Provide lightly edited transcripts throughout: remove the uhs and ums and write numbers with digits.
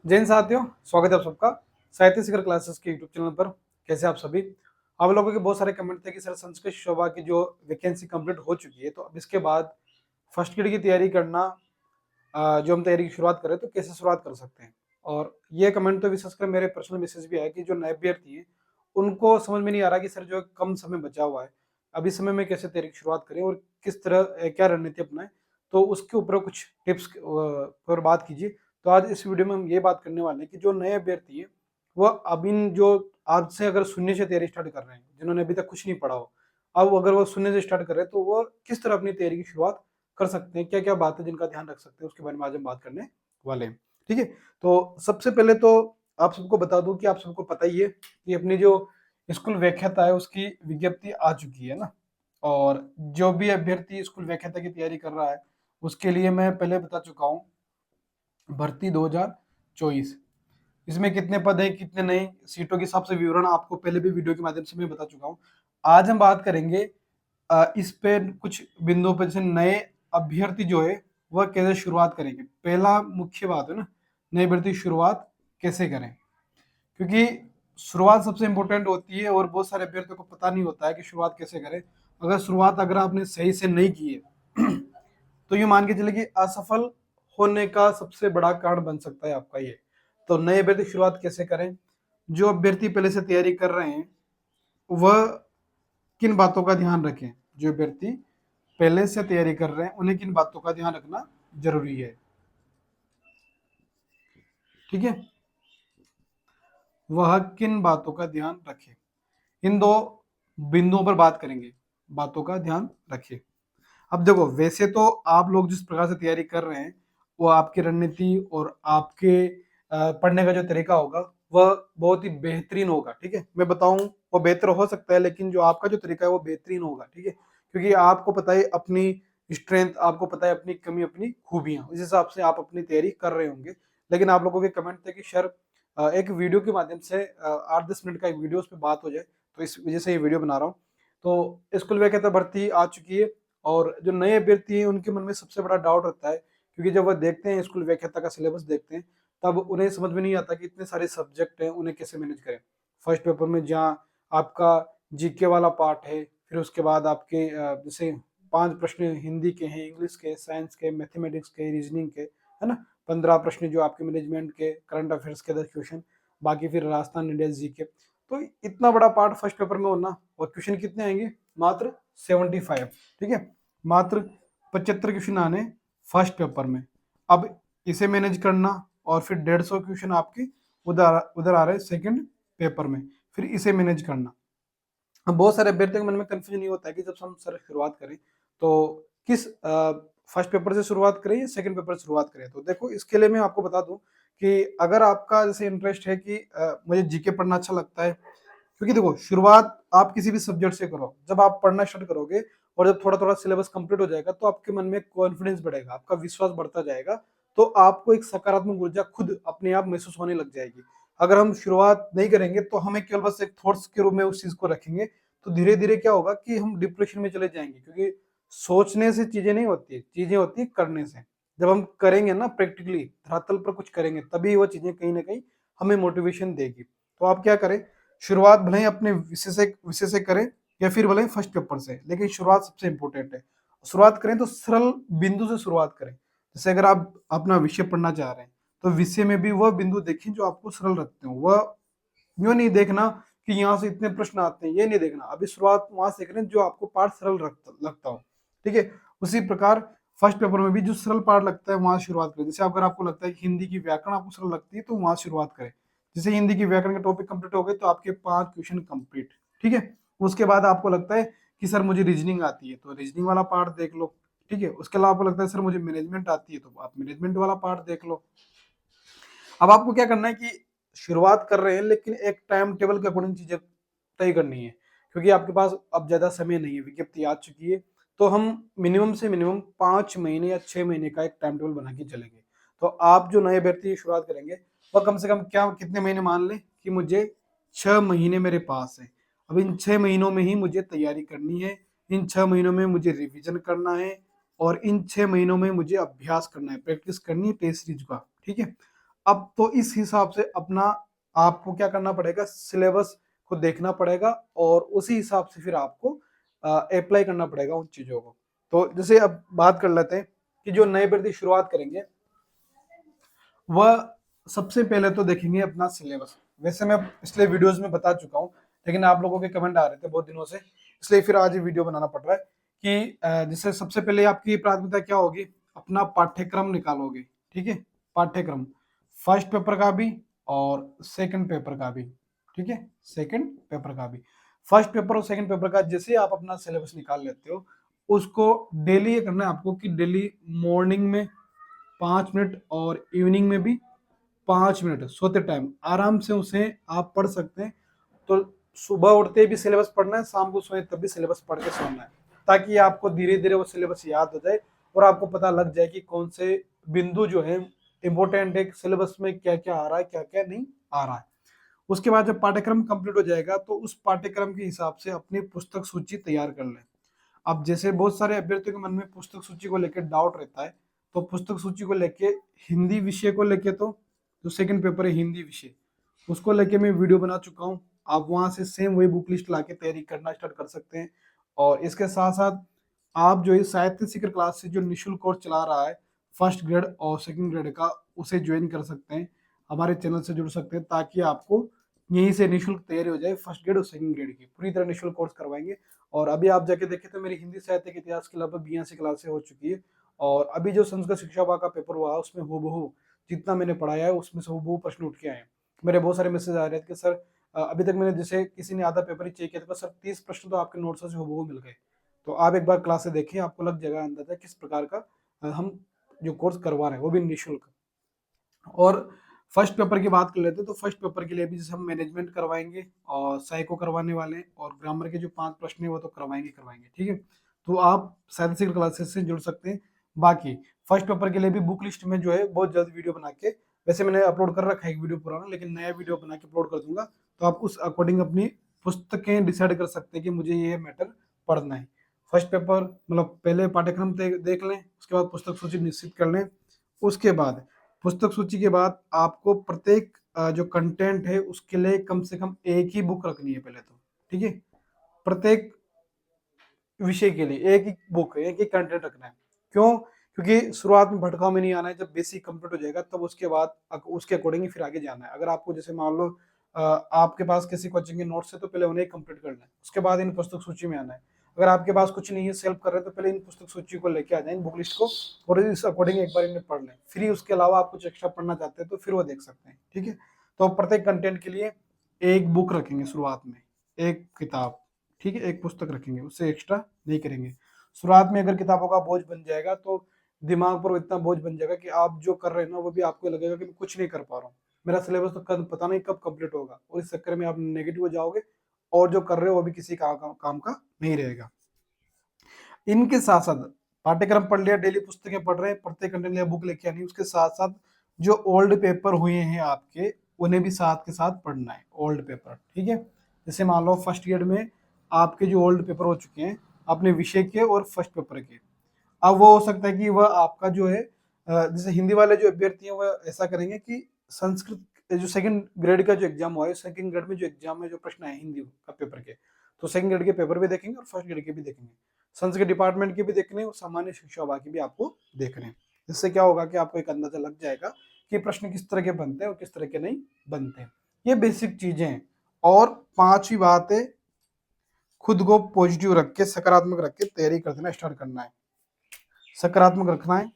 जय हिंद साथियों, स्वागत है आप सबका साहित्य शिखर क्लासेस के यूट्यूब चैनल पर। कैसे आप सभी? आप लोगों के बहुत सारे कमेंट थे कि सर संस्कृत शोभा की जो वैकेंसी कंप्लीट हो चुकी है, तो अब इसके बाद फर्स्ट ग्रेड की तैयारी करना, जो हम तैयारी की शुरुआत करें तो कैसे शुरुआत कर सकते हैं। और ये कमेंट तो विशेषकर मेरे पर्सनल मैसेज भी आया कि जो नए अभ्यर्थी हैं उनको समझ में नहीं आ रहा कि सर जो कम समय बचा हुआ है, अभी समय में कैसे तैयारी की शुरुआत करें और किस तरह क्या रणनीति अपनाएं। तो उसके ऊपर कुछ टिप्स पर बात कीजिए। तो आज इस वीडियो में हम ये बात करने वाले हैं कि जो नए अभ्यर्थी हैं वह अब इन जो आज से अगर शून्य से तैयारी स्टार्ट कर रहे हैं, जिन्होंने अभी तक कुछ नहीं पढ़ा हो, अब अगर वो शून्य से स्टार्ट कर रहे हैं तो वो किस तरह अपनी तैयारी की शुरुआत कर सकते हैं, क्या क्या बातें जिनका ध्यान रख सकते हैं, उसके बारे में आज हम बात करने वाले हैं। ठीक है, तो सबसे पहले तो आप सबको बता दूं कि आप सबको पता ही है कि अपनी जो स्कूल व्याख्याता है उसकी विज्ञप्ति आ चुकी है ना। और जो भी अभ्यर्थी स्कूल व्याख्याता की तैयारी कर रहा है उसके लिए मैं पहले बता चुका हूँ भर्ती 2024, इसमें कितने पद हैं कितने नहीं, सीटों के हिसाब से विवरण आपको पहले भी वीडियो के माध्यम से मैं बता चुका हूँ। आज हम बात करेंगे इस पे कुछ बिंदुओं पर, जैसे नए अभ्यर्थी जो है वह कैसे शुरुआत करेंगे। पहला मुख्य बात है ना, नए अभ्यर्थी शुरुआत कैसे करें, क्योंकि शुरुआत सबसे इंपॉर्टेंट होती है और बहुत सारे अभ्यर्थियों को पता नहीं होता है कि शुरुआत कैसे करें। अगर आपने सही से नहीं की है तो ये मान के चले कि असफल होने का सबसे बड़ा कारण बन सकता है आपका ये। तो नए अभ्यर्थी शुरुआत कैसे करें? जो अभ्यर्थी पहले से तैयारी कर रहे हैं वह किन बातों का ध्यान रखें? जो अभ्यर्थी पहले से तैयारी कर रहे हैं उन्हें किन बातों का ध्यान रखना जरूरी है? ठीक है, वह किन बातों का ध्यान रखें, इन दो बिंदुओं पर बात करेंगे। बातों का ध्यान रखिए। अब देखो, वैसे तो आप लोग जिस प्रकार से तैयारी कर रहे हैं वो आपकी रणनीति और आपके पढ़ने का जो तरीका होगा वह बहुत ही बेहतरीन होगा। ठीक है, मैं बताऊं वो बेहतर हो सकता है, लेकिन जो आपका जो तरीका है वो बेहतरीन होगा। ठीक है, क्योंकि आपको पता है अपनी स्ट्रेंथ, आपको पता है अपनी कमी अपनी खूबियां, उस हिसाब से आप अपनी तैयारी कर रहे होंगे। लेकिन आप लोगों के कमेंट थे कि सर एक वीडियो के माध्यम से 8-10 मिनट का एक वीडियो उस पर बात हो जाए, तो इस वजह से ये वीडियो बना रहा हूँ। तो स्कूल व्याख्याता भर्ती आ चुकी है और जो नए अभ्यर्थी हैं उनके मन में सबसे बड़ा डाउट रहता है, क्योंकि जब वह देखते हैं स्कूल व्याख्याता का सिलेबस देखते हैं तब उन्हें समझ में नहीं आता कि इतने सारे सब्जेक्ट हैं, उन्हें कैसे मैनेज करें। फर्स्ट पेपर में जहाँ आपका जीके वाला पार्ट है, फिर उसके बाद आपके जैसे 5 प्रश्न हिंदी के हैं, इंग्लिश के, साइंस के, मैथमेटिक्स के, रीजनिंग के, है ना। 15 प्रश्न जो आपके मैनेजमेंट के, करंट अफेयर्स के 10 क्वेश्चन, बाकी फिर राजस्थान इंडिया जी के। तो इतना बड़ा पार्ट फर्स्ट पेपर में होना, और क्वेश्चन कितने आएंगे? मात्र 75। ठीक है, मात्र 75 क्वेश्चन आने फर्स्ट पेपर में। अब इसे मैनेज करना, और फिर 150 क्वेश्चन आपके उधर उधर आ रहे हैं सेकंड पेपर में, फिर इसे मैनेज करना। अब बहुत सारे अभ्यर्थियों के मन में कंफ्यूजन ये होता है कि जब हम सर शुरुआत करें तो किस फर्स्ट पेपर से शुरुआत करें या सेकंड पेपर से शुरुआत करें। तो देखो, इसके लिए मैं आपको बता दूं कि अगर आपका जैसे इंटरेस्ट है कि मुझे जीके पढ़ना अच्छा लगता है, क्योंकि देखो शुरुआत आप किसी भी सब्जेक्ट से करो, जब आप पढ़ना स्टार्ट करोगे और जब थोड़ा थोड़ा सिलेबस कंप्लीट हो जाएगा तो आपके मन में कॉन्फिडेंस बढ़ेगा, आपका विश्वास बढ़ता जाएगा, तो आपको एक सकारात्मक ऊर्जा खुद अपने आप महसूस होने लग जाएगी। अगर हम शुरुआत नहीं करेंगे तो हमें केवल बस एक थॉट्स के रूप में उस चीज को रखेंगे, तो धीरे धीरे क्या होगा कि हम डिप्रेशन में चले जाएंगे, क्योंकि सोचने से चीजें नहीं होती है, चीजें होती है करने से। जब हम करेंगे ना, प्रैक्टिकली धरातल पर कुछ करेंगे, तभी वो चीजें कहीं ना कहीं हमें मोटिवेशन देगी। तो आप क्या करें, शुरुआत भले ही अपने विषय से करें या फिर भले ही फर्स्ट पेपर से, लेकिन शुरुआत सबसे इंपॉर्टेंट है। शुरुआत करें तो सरल बिंदु से शुरुआत करें। जैसे अगर आप अपना विषय पढ़ना चाह रहे हैं तो विषय में भी वह बिंदु देखें जो आपको सरल रखते हो। वह यूं नहीं देखना कि यहाँ से इतने प्रश्न आते हैं, ये नहीं देखना। अभी शुरुआत वहां से करें जो आपको पार्ट सरल लगता हो। ठीक है, उसी प्रकार फर्स्ट पेपर में भी जो सरल पार्ट लगता है वहां शुरुआत करें। जैसे अगर आपको लगता है कि हिंदी की व्याकरण आपको सरल लगती है तो वहां शुरुआत करें। जैसे हिंदी की व्याकरण के टॉपिक कंप्लीट हो गए तो आपके 5 क्वेश्चन कंप्लीट। ठीक है, उसके बाद आपको लगता है कि सर मुझे रीजनिंग आती है तो रीजनिंग वाला पार्ट देख लो। ठीक है, उसके अलावा आपको लगता है सर मुझे मैनेजमेंट आती है तो आप मैनेजमेंट वाला पार्ट देख लो। अब आपको क्या करना है कि शुरुआत कर रहे हैं लेकिन एक टाइम टेबल के अकॉर्डिंग चीजें तय करनी है, क्योंकि आपके पास अब ज्यादा समय नहीं है, विज्ञप्ति आ चुकी है। तो हम मिनिमम से मिनिमम 5 महीने या 6 महीने का एक टाइम टेबल बना के चलेंगे। तो आप जो नए अभ्यर्थी शुरुआत करेंगे वह कम से कम क्या कितने महीने, मान लें कि मुझे 6 महीने मेरे पास है। अब इन 6 महीनों में ही मुझे तैयारी करनी है, इन 6 महीनों में मुझे रिविजन करना है, और इन 6 महीनों में मुझे अभ्यास करना है, प्रैक्टिस करनी है टेस्ट सीरीज का। ठीक है, अब तो इस हिसाब से अपना आपको क्या करना पड़ेगा, सिलेबस को देखना पड़ेगा और उसी हिसाब से फिर आपको अप्लाई करना पड़ेगा उन चीजों को। तो जैसे अब बात कर लेते हैं कि जो नए अभ्यर्थी शुरुआत करेंगे वह सबसे पहले तो देखेंगे अपना सिलेबस। वैसे मैं पिछले वीडियोस में बता चुका हूँ, लेकिन आप लोगों के कमेंट आ रहे थे बहुत दिनों से, इसलिए फिर आज ये वीडियो बनाना पड़ रहा है कि जैसे सबसे पहले आपकी प्राथमिकता क्या होगी, अपना पाठ्यक्रम निकालोगे। ठीक है, पाठ्यक्रम फर्स्ट पेपर का भी और सेकंड पेपर का भी। ठीक है, सेकंड पेपर का भी, फर्स्ट पेपर और सेकंड पेपर का जैसे आप अपना सिलेबस निकाल लेते हो, उसको डेली ये करना है आपको कि डेली मॉर्निंग में 5 मिनट और इवनिंग में भी 5 मिनट सोते टाइम आराम से उसे आप पढ़ सकते हैं। तो सुबह उठते भी सिलेबस पढ़ना है, शाम को सोए तब भी सिलेबस पढ़ के सोना है, ताकि आपको धीरे धीरे वो सिलेबस याद हो जाए और आपको पता लग जाए कि कौन से बिंदु जो है इंपॉर्टेंट है, सिलेबस में क्या क्या आ रहा है क्या क्या नहीं आ रहा है। उसके बाद जब पाठ्यक्रम कंप्लीट हो जाएगा तो उस पाठ्यक्रम के हिसाब से अपनी पुस्तक सूची तैयार कर लें। अब जैसे बहुत सारे अभ्यर्थियों के मन में पुस्तक सूची को लेकर डाउट रहता है, तो पुस्तक सूची को लेके हिंदी विषय को लेके तो जो सेकंड पेपर है हिंदी विषय, उसको लेके मैं वीडियो बना चुका हूँ। आप वहां से सेम वही बुक लिस्ट ला के तैयारी करना स्टार्ट कर सकते हैं। और इसके साथ साथ आप जो है साहित्य शिखर क्लास से जो निःशुल्क कोर्स चला रहा है फर्स्ट ग्रेड और सेकंड ग्रेड का, उसे ज्वाइन कर सकते हैं, हमारे चैनल से जुड़ सकते हैं, ताकि आपको यहीं से निःशुल्क तैयारी हो जाए। फर्स्ट ग्रेड और सेकंड ग्रेड की पूरी तरह निःशुल्क कोर्स करवाएंगे। और अभी आप जाके देखें तो मेरी हिंदी साहित्य के इतिहास की लगभग 82 क्लासें हो चुकी है। और अभी जो संस्कृत शिक्षा विभाग का पेपर हुआ उसमें हूबहू जितना मैंने पढ़ाया है उसमें से हूबहू प्रश्न उठ के आए हैं। मेरे बहुत सारे मैसेज आ रहे थे कि सर अभी तक मैंने, जैसे किसी ने आधा पेपर ही चेक किया था, सर 30 प्रश्न तो आपके नोट्स से हूबहू मिल गए। तो आप एक बार क्लास से देखिए, आपको लग जाएगा अंदाजा किस प्रकार का हम जो कोर्स करवा रहे हैं वो भी निःशुल्क। और फर्स्ट पेपर की बात कर लेते हैं तो फर्स्ट पेपर के लिए भी जैसे हम मैनेजमेंट करवाएंगे और साइको करवाने वाले हैं, और ग्रामर के जो 5 प्रश्न है वो तो करवाएंगे। ठीक है, तो आप साइंस क्लासेस से जुड़ सकते हैं। बाकी फर्स्ट पेपर के लिए भी बुक लिस्ट में जो है बहुत जल्द वीडियो बना के, वैसे मैंने अपलोड कर रखा है एक वीडियो पुराना, लेकिन नया वीडियो बना के अपलोड कर दूंगा। तो आप उस अकॉर्डिंग अपनी पुस्तकें डिसाइड कर सकते हैं कि मुझे ये मैटर पढ़ना है। फर्स्ट पेपर मतलब पहले पाठ्यक्रम देख लें, उसके बाद पुस्तक सूची निश्चित कर लें। उसके बाद पुस्तक सूची के बाद आपको प्रत्येक जो कंटेंट है उसके लिए कम से कम एक ही बुक रखनी है पहले तो। ठीक है, प्रत्येक विषय के लिए एक ही बुक है, एक ही कंटेंट रखना है। क्यों? क्योंकि शुरुआत में भटकाव में नहीं आना है, जब बेसिक कंप्लीट हो जाएगा तब उसके बाद उसके अकॉर्डिंग ही फिर आगे जाना है। अगर आपको जैसे मान लो आपके पास किसी कोचिंग के नोट्स है तो पहले उन्हें कंप्लीट करना है, उसके बाद इन पुस्तक सूची में आना है। अगर आपके पास कुछ नहीं है, सेल्फ कर रहे हैं, तो पहले इन पुस्तक सूची को लेके आ जाए, इन बुक लिस्ट को, और इस अकॉर्डिंग एक बार इन्हें पढ़ लें। फिर उसके अलावा आप कुछ एक्स्ट्रा पढ़ना चाहते हैं तो फिर वो देख सकते हैं। ठीक है, तो प्रत्येक कंटेंट के लिए एक बुक रखेंगे शुरुआत में, एक किताब। ठीक है, एक पुस्तक रखेंगे, उससे एक्स्ट्रा नहीं करेंगे। शुरुआत में अगर किताबों का बोझ बन जाएगा तो दिमाग पर इतना बोझ बन जाएगा कि आप जो कर रहे हैं ना वो भी आपको लगेगा कि मैं कुछ नहीं कर पा रहा हूँ, मेरा सिलेबस तो कब पता नहीं कब कंप्लीट होगा, और इस चक्कर में आप नेगेटिव हो जाओगे और जो कर रहे हो वो भी किसी काम का नहीं रहेगा। इनके साथ साथ पाठ्यक्रम पढ़ लिया, डेली पुस्तकें पढ़ रहे हैं, प्रत्येक कंटेंट लिया, बुक लेके आनी, उसके साथ साथ जो ओल्ड पेपर हुए हैं आपके उन्हें भी साथ के साथ पढ़ना है, ओल्ड पेपर। ठीक है, जैसे मान लो फर्स्ट ईयर में आपके जो ओल्ड पेपर हो चुके हैं अपने विषय के और फर्स्ट पेपर के, अब वो हो सकता है कि वह आपका जो है जैसे हिंदी वाले जो अभ्यर्थी हैं वह ऐसा करेंगे कि संस्कृत जो सेकंड ग्रेड का जो एग्जाम हुआ है, सेकंड ग्रेड में जो एग्जाम में जो प्रश्न है हिंदी का पेपर के, तो सेकंड ग्रेड के पेपर भी देखेंगे और फर्स्ट ग्रेड के भी देखेंगे, संस्कृत डिपार्टमेंट के भी देखने और सामान्य शिक्षा विभाग के भी आपको देखने हैं। इससे क्या होगा कि आपको एक अंदाजा लग जाएगा कि प्रश्न किस तरह के बनते हैं और किस तरह के नहीं बनते हैं। ये बेसिक चीजें हैं। और पांचवी बात है, खुद को पॉजिटिव रख के, सकारात्मक रख के तैयारी कर देना स्टार्ट करना है। सकारात्मक रखना है,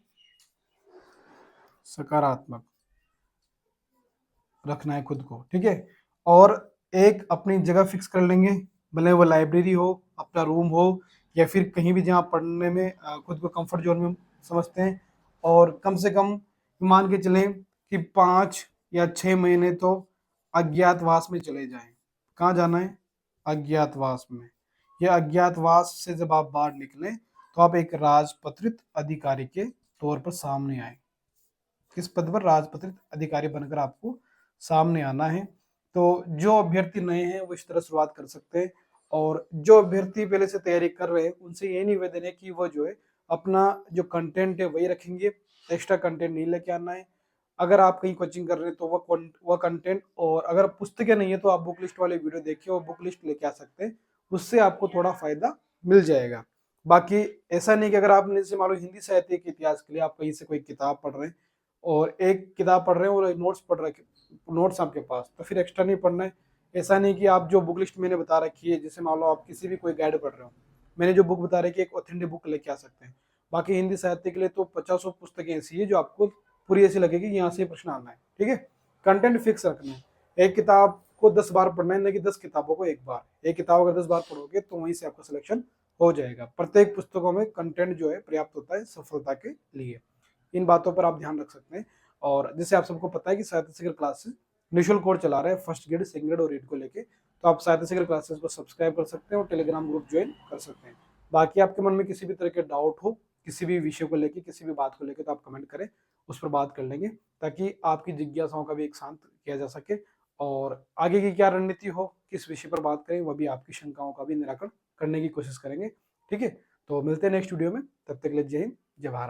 सकारात्मक रखना है खुद को। ठीक है, और एक अपनी जगह फिक्स कर लेंगे, भले वो लाइब्रेरी हो, अपना रूम हो, या फिर कहीं भी जहाँ पढ़ने में खुद को कंफर्ट जोन में समझते हैं। और कम से कम मान के चलें कि 5 या 6 महीने तो अज्ञातवास में चले जाएं। कहाँ जाना है? अज्ञातवास में। ये अज्ञातवास से जब आप बाहर निकलें तो आप एक राजपत्रित अधिकारी के तौर पर सामने आए। किस पद पर? राजपत्रित अधिकारी बनकर आपको सामने आना है। तो जो अभ्यर्थी नए हैं वो इस तरह शुरुआत कर सकते हैं, और जो अभ्यर्थी पहले से तैयारी कर रहे हैं उनसे ये निवेदन है कि वो जो है अपना जो कंटेंट है वही रखेंगे, एक्स्ट्रा कंटेंट नहीं लेके आना है। अगर आप कहीं कोचिंग कर रहे हैं तो वह कंटेंट, और अगर पुस्तकें नहीं है तो आप बुक लिस्ट वाले वीडियो देखिए और बुक लिस्ट लेके आ सकते हैं, उससे आपको थोड़ा फायदा मिल जाएगा। बाकी ऐसा नहीं कि अगर आपने जैसे मान लो हिंदी साहित्य के इतिहास के लिए आप कहीं से कोई किताब पढ़ रहे हैं और एक किताब पढ़ रहे हैं और नोट्स पढ़ रहे, नोट्स आपके पास, तो फिर एक्स्ट्रा नहीं पढ़ना है। ऐसा नहीं कि आप जो बुक लिस्ट मैंने बता रखी है, जैसे मान लो आप किसी भी कोई गाइड पढ़ रहे हो, मैंने जो बुक बता रखी है एक ऑथेंटिक बुक लेके आ सकते हैं। बाकी हिंदी साहित्य के लिए तो 50 पुस्तकें ऐसी है जो आपको पूरी ऐसी लगेगी कि यहाँ से प्रश्न आना है, ठीक है। कंटेंट फिक्स रखना है, एक किताब को 10 बार पढ़ना है, नहीं कि 10 किताबों को एक बार। एक किताब अगर 10 बार पढ़ोगे तो वहीं से आपका सिलेक्शन हो जाएगा। प्रत्येक पुस्तकों में कंटेंट जो है पर्याप्त होता है सफलता के लिए। इन बातों पर आप ध्यान रख सकते हैं। और जैसे आप सबको पता है कि साहित्य शिखर क्लासेस निःशुल्क कोर्स चला रहे हैं फर्स्ट ग्रेड, सेकंड ग्रेड और रीड को लेके, तो आप साहित्य शिखर क्लासेस को सब्सक्राइब कर सकते हैं और टेलीग्राम ग्रुप ज्वाइन कर सकते हैं। बाकी आपके मन में किसी भी तरह के डाउट हो किसी भी विषय को लेके, किसी भी बात को लेके, तो आप कमेंट करें, उस पर बात कर लेंगे, ताकि आपकी जिज्ञासाओं का भी एक शांत किया जा सके, और आगे की क्या रणनीति हो, किस विषय पर बात करें, वह भी आपकी शंकाओं का भी निराकरण करने की कोशिश करेंगे, ठीक है। तो मिलते हैं नेक्स्ट वीडियो में, तब तक के लिए जय हिंद, जय भारत।